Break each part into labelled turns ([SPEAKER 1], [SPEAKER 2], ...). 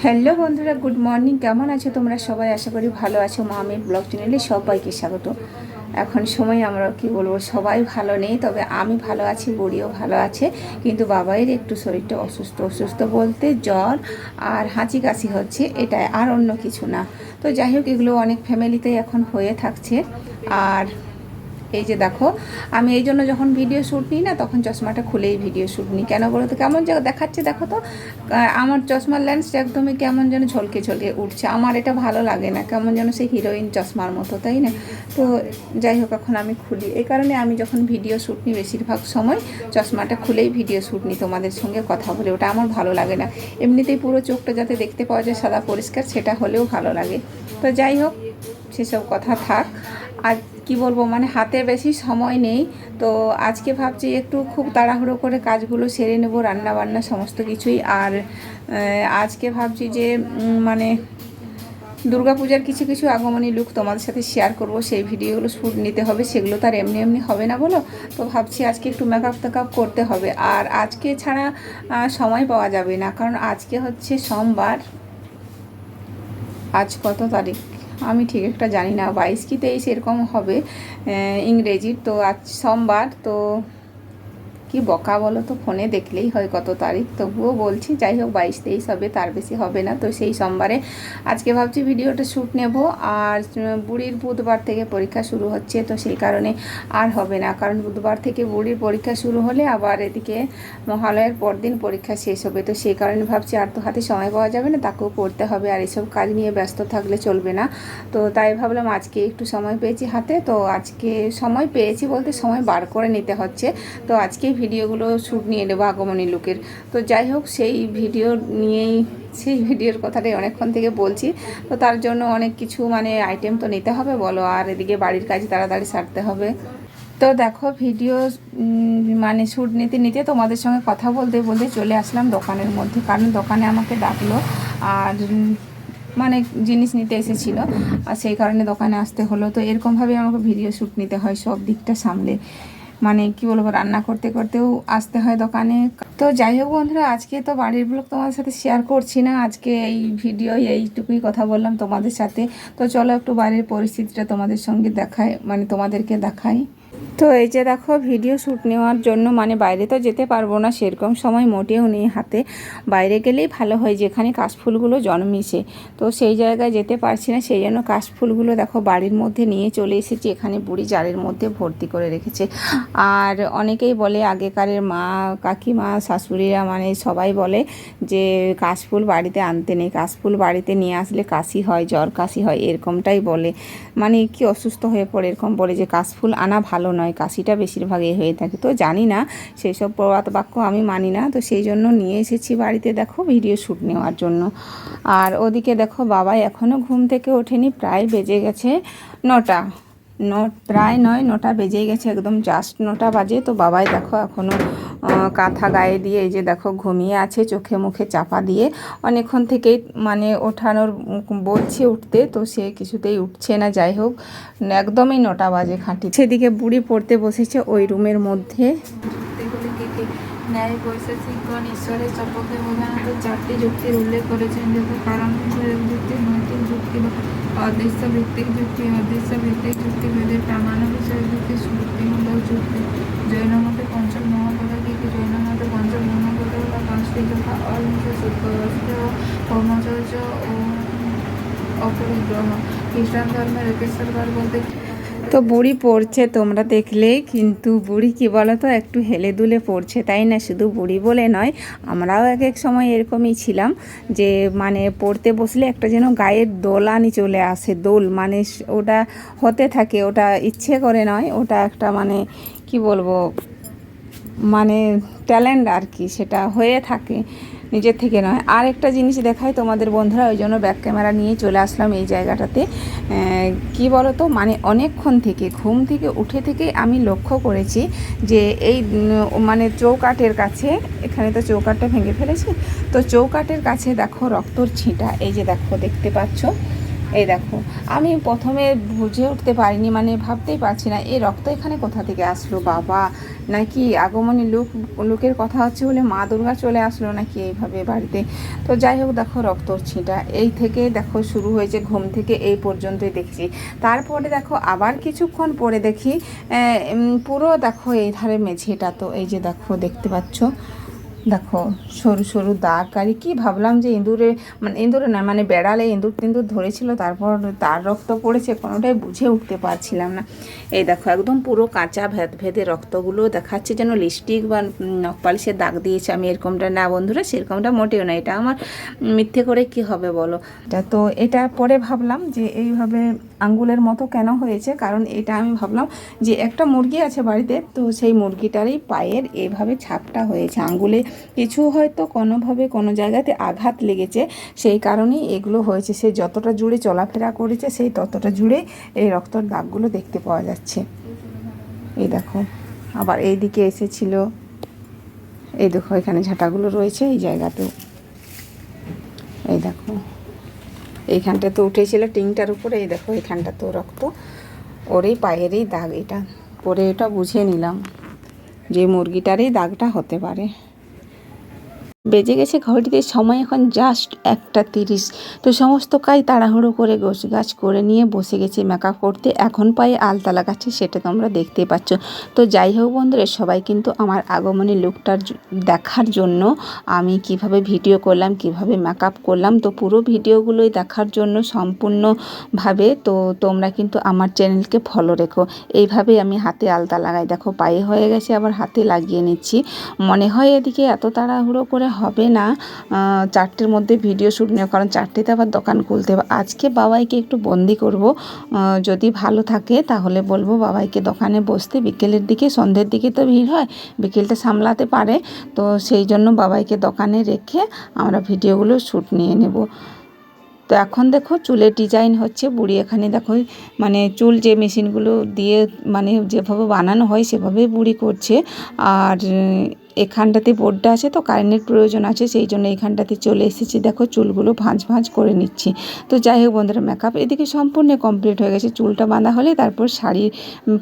[SPEAKER 1] Hello বন্ধুরা, good morning. কেমন আছো তোমরা সবাই? আশা করি ভালো আছো। মামির ব্লগ চ্যানেলে সবাইকে স্বাগত। এখন সময় আমরা কি বলবো, সবাই ভালো নেই, তবে আমি ভালো আছি, বুড়িও ভালো আছে, কিন্তু বাবাইয়ের একটু শরীরটা অসুস্থ। অসুস্থ বলতে জ্বর আর হাঁচি কাশি হচ্ছে, এটাই, আর অন্য কিছু না। তো যাই হোক, এগুলো অনেক ফ্যামিলিতেই এখন হয়ে থাকছে। আর এই যে দেখো, আমি এই জন্য যখন ভিডিও শ্যুট নিই না, তখন চশমাটা খুলেই ভিডিও শ্যুট নিই। কেন বলো তো? কেমন জায়গা দেখাচ্ছে দেখো তো। আমার চশমার লেন্সটা একদমই কেমন যেন ঝলকে ঝলকে উঠছে। আমার এটা ভালো লাগে না, কেমন যেন সেই হিরোইন চশমার মতো, তাই না? তো যাই হোক, এখন আমি খুলি। এই কারণে আমি যখন ভিডিও শ্যুট নিই, বেশিরভাগ সময় চশমাটা খুলেই ভিডিও শ্যুট নিই, তোমাদের সঙ্গে কথা বলে। ওটা আমার ভালো লাগে না। এমনিতেই পুরো চোখটা যাতে দেখতে পাওয়া যায় সাদা পরিষ্কার, সেটা হলেও ভালো লাগে। তো যাই হোক, সেসব কথা থাক। আর কি বলবো, মানে হাতে বেশি সময় নেই, তো আজকে ভাবছি একটু খুব তাড়াহুড়ো করে কাজগুলো সেরে নেব, রান্না বান্না সমস্ত কিছুই। আর আজকে ভাবছি যে মানে দুর্গাপূজার কিছু কিছু আগমনী লুক তোমাদের সাথে শেয়ার করব, সেই ভিডিওগুলো শ্যুট নিতে হবে। সেগুলো তার এমনি এমনি হবে না বলো। তো ভাবছি আজকে একটু মেকআপ টেকআপ করতে হবে, আর আজকে ছাড়া সময় পাওয়া যাবে না, কারণ আজকে হচ্ছে সোমবার। আজ কত তারিখ আমি ঠিক একটা জানি না, 22 কি 23 এরকম হবে ইংরেজির। তো আজ সোমবার, তো কি বকা বলো তো, ফোনে দেখলেই হয় কত তারিখ, তবুও বলছি। যাই হোক, 22-23 হবে, তার বেশি হবে না। তো সেই সোমবারে আজকে ভাবছি ভিডিওটা শ্যুট নেব। আর বুড়ির বুধবার থেকে পরীক্ষা শুরু হচ্ছে, তো সেই কারণে আর হবে না, কারণ বুধবার থেকে বুড়ির পরীক্ষা শুরু হলে আবার এদিকে মহালয়ের পরদিন পরীক্ষা শেষ হবে। তো সেই কারণে ভাবছি আর তো হাতে সময় পাওয়া যাবে না, তাকেও পড়তে হবে, আর এসব কাজ নিয়ে ব্যস্ত থাকলে চলবে না। তো তাই ভাবলাম আজকে একটু সময় পেয়েছি হাতে, তো আজকে সময় পেয়েছি বলতে সময় বার করে নিতে হচ্ছে। তো আজকে ভিডিওগুলো শ্যুট নিয়ে নেবো আগমনী লুকের। তো যাই হোক, সেই ভিডিও নিয়েই, সেই ভিডিওর কথাটাই অনেকক্ষণ থেকে বলছি। তো তার জন্য অনেক কিছু মানে আইটেম তো নিতে হবে বলো, আর এদিকে বাড়ির কাজ তাড়াতাড়ি সারতে হবে। তো দেখো, ভিডিও মানে শ্যুট নিতে নিতে তোমাদের সঙ্গে কথা বলতে বলতে চলে আসলাম দোকানের মধ্যে, কারণ দোকানে আমাকে ডাকলো। আর মানে জিনিস নিতে এসেছিলো, আর সেই কারণে দোকানে আসতে হলো। তো এরকমভাবে আমাকে ভিডিও শ্যুট নিতে হয়, সব দিকটা সামলে। মানে কি বলবো, রান্না করতে করতেও আসতে হয় দোকানে। তো যাই হোক বন্ধুরা, আজকে তো বাড়ির ব্লগ তোমাদের সাথে শেয়ার করছি না, আজকে এই ভিডিও এইটুকুই কথা বললাম তোমাদের সাথে। তো চলো একটু বাইরের পরিস্থিতিটা তোমাদের সঙ্গে দেখাই, মানে তোমাদেরকে দেখাই। তো এই যে দেখো, ভিডিও শ্যুট নেওয়ার জন্য মানে বাইরে তো যেতে পারবো না, সেরকম সময় মোটেও নেই হাতে। বাইরে গেলেই ভালো হয়, যেখানে কাশফুলগুলো জন্মিছে, তো সেই জায়গায় যেতে পারছি না। সেই জন্য কাশফুলগুলো দেখো বাড়ির মধ্যে নিয়ে চলে এসেছি, এখানে বুড়ি জারের মধ্যে ভর্তি করে রেখেছে। আর অনেকেই বলে, আগেকারের মা কাকিমা শাশুড়িরা মানে সবাই বলে যে কাশফুল বাড়িতে আনতে নেই, কাশফুল বাড়িতে নিয়ে আসলে কাশি হয়, জ্বর কাশি হয়, এরকমটাই বলে। মানে কি অসুস্থ হয়ে পড়ে, এরকম বলে যে কাশফুল আনা ভালো নয়, কাশিটা বেশিরভাগই হয়ে থাকে। তো জানি না, সেই সব প্রবাদ বাক্য আমি মানি না, তো সেই জন্য নিয়ে এসেছি বাড়িতে দেখো ভিডিও শ্যুট নেওয়ার জন্য। আর ওদিকে দেখো, বাবা এখনও ঘুম থেকে ওঠেনি, প্রায় বেজে গেছে 9টা। প্রায় নয়, 9টা বেজেই গেছে, একদম জাস্ট 9টা বাজে। তো বাবাই দেখো এখনও কাঁথা গায়ে দিয়ে এই যে দেখো ঘুমিয়ে আছে, চোখে মুখে চাপা দিয়ে। অনেকক্ষণ থেকেই মানে ওঠানোর বলছে উঠতে, তো সে কিছুতেই উঠছে না। যাই হোক, একদমই 9টা বাজে খাঁটি। সেদিকে বুড়ি পড়তে বসেছে ওই রুমের মধ্যে।
[SPEAKER 2] ন্যায় বৈশেষিকগণ ঈশ্বরের শপথে প্রধানত 4টি যুক্তির উল্লেখ করেছেন, যথা প্রারম্ভিক যুক্তি, নৈতিক যুক্তি বা অদৃশ্য ভিত্তিক যুক্তি। অদৃশ্য ভিত্তিক যুক্তি ভেদে প্রামাণ্য বিষয় যুক্তি, শ্রুতিমূলক যুক্তি। জৈন মতে পঞ্চম মহাপদ কি কি? জৈন মতে পঞ্চম মহাপদ বা 5টি, যথা অহিংসা, শুদ্ধ, কর্মচর্য ও অপরিগ্রহ। খ্রিস্টান ধর্মের একেশ্বরবাদ বলতে তো বুড়ি পড়ছে তোমরা দেখলে, কিন্তু বুড়ি কি বলো তো, একটু হেলে দুলে পড়ছে, তাই না? শুধু বুড়ি বলে নয়, আমরাও এক এক সময় এরকমই ছিলাম, যে মানে পড়তে বসলে একটা যেন গায়ের দোলানি চলে আসে, দোল মানে ওটা হতে থাকে, ওটা ইচ্ছে করে নয়, ওটা একটা মানে কি বলবো, মানে ট্যালেন্ট আর কি, সেটা হয়ে থাকে নিজের থেকে নয়। আর একটা জিনিস দেখাই তোমাদের বন্ধুরা, ওই জন্য ব্যাক ক্যামেরা নিয়ে চলে আসলাম এই জায়গাটাতে। কি বলো তো, মানে অনেকক্ষণ থেকে ঘুম থেকে উঠে থেকে আমি লক্ষ্য করেছি যে এই মানে চৌকাঠের কাছে, এখানে তো চৌকাঠটা ভেঙে ফেলেছি, তো চৌকাঠের কাছে দেখো রক্তর ছিটা, এই যে দেখো দেখতে পাচ্ছ,
[SPEAKER 1] এই দেখো, আমি প্রথমে বুঝে উঠতে পারিনি, মানে ভাবতেই পারছি না এই রক্ত এখানে কোথা থেকে আসলো বাবা, নাকি আগমনী লোকের কথা হচ্ছে বলে মা দুর্গা চলে আসলো নাকি এইভাবে বাড়িতে। তো যাই হোক, দেখো রক্ত ছিটা এই থেকে দেখো শুরু হয়েছে, ঘুম থেকে এই পর্যন্তই দেখছি। তারপরে দেখো আবার কিছুক্ষণ পরে দেখি পুরো দেখো এই ধারে মেঝেটা, তো এই যে দেখো দেখতে পাচ্ছ, দেখো সরু সরু দাগ। আর কি ভাবলাম যে ইঁদুরে না, মানে বেড়ালে ইঁদুর ধরেছিল, তারপর তার রক্ত পড়েছে, কোনোটাই বুঝে উঠতে পারছিলাম না। এই দেখো একদম পুরো কাঁচা ভেদে রক্তগুলো দেখাচ্ছে যেন লিপস্টিক বা নখপালিশের দাগ দিয়েছে। আমি এরকমটা না বন্ধুরা, সেরকমটা মোটেও না, এটা আমার মিথ্যে করে কি হবে বলো। তো এটা পরে ভাবলাম যে এইভাবে আঙ্গুলের মতো কেন হয়েছে, কারণ এটা আমি ভাবলাম যে একটা মুরগি আছে বাড়িতে, তো সেই মুরগিটারই পায়ের এভাবে ছাপটা হয়েছে, আঙ্গুলে কিছু হয়তো কোনোভাবে কোনো জায়গাতে আঘাত লেগেছে, সেই কারণেই এগুলো হয়েছে। সে যতটা জুড়ে চলাফেরা করেছে সেই ততটা জুড়ে এই রক্তর দাগগুলো দেখতে পাওয়া যাচ্ছে। এই দেখো আবার এই দিকে এসেছিল, এই দেখো এখানে ঝাঁটাগুলো রয়েছে এই জায়গাতেও, এই দেখো এইখানটা তো উঠেছিল টিংটার উপরে, এই দেখো এখানটা তো রক্ত, ওরই পায়েরই দাগ। এটা পরে এটা বুঝে নিলাম যে মুরগিটারই দাগটা হতে পারে। বেজে গেছে ঘড়িতে সময় এখন জাস্ট 1:30। তো সমস্ত কাজ তাড়াহুড়ো করে গোছগাছ করে নিয়ে বসে গেছি মেকআপ করতে। এখন পায়ে আলতা লাগাচ্ছে, সেটা তোমরা দেখতেই পাচ্ছ। তো যাই হোক বন্ধুরা, সবাই কিন্তু আমার আগমনী লুকটার দেখার জন্য আমি কিভাবে ভিডিও করলাম, কিভাবে মেকআপ করলাম, তো পুরো ভিডিওগুলোই দেখার জন্য সম্পূর্ণভাবে তো তোমরা কিন্তু আমার চ্যানেলকে ফলো রেখো। এইভাবেই আমি হাতে আলতা লাগাই, দেখো পায়ে হয়ে গেছে, আবার হাতে লাগিয়ে নিচ্ছি। মনে হয় এদিকে এত তাড়াহুড়ো করে হবে না 4টের মধ্যে ভিডিও শ্যুট নেওয়া, কারণ 4টেতে আবার দোকান খুলতে হবে। আজকে বাবাইকে একটু বন্দি করব, যদি ভালো থাকে তাহলে বলবো বাবাইকে দোকানে বসতে। বিকেলের দিকে সন্ধ্যের দিকে তো ভিড় হয়, বিকেলটা সামলাতে পারে, তো সেই জন্য বাবাইকে দোকানে রেখে আমরা ভিডিওগুলো শ্যুট নিয়ে নেব। তো এখন দেখো চুলের ডিজাইন হচ্ছে, বুড়ি এখানে দেখো মানে চুল যে মেশিনগুলো দিয়ে মানে যেভাবে বানানো হয় সেভাবেই বুড়ি করছে। আর এখানটাতে বোর্ডটা আছে, তো কারেন্টের প্রয়োজন আছে, সেই জন্য এখানটাতে চলে এসেছি। দেখো চুলগুলো ভাঁজ করে নিচ্ছি। তো যাই হোক বন্ধুরা, মেকআপ এদিকে সম্পূর্ণ কমপ্লিট হয়ে গেছে, চুলটা বাঁধা হলে তারপর শাড়ি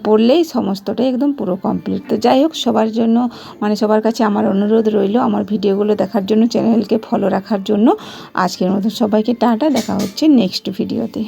[SPEAKER 1] পরলেই সমস্তটাই একদম পুরো কমপ্লিট। তো যাই হোক, সবার জন্য মানে সবার কাছে আমার অনুরোধ রইল আমার ভিডিওগুলো দেখার জন্য, চ্যানেলকে ফলো রাখার জন্য। আজকের মতো সবাইকে টাটা, দেখা হচ্ছে নেক্সট ভিডিওতে।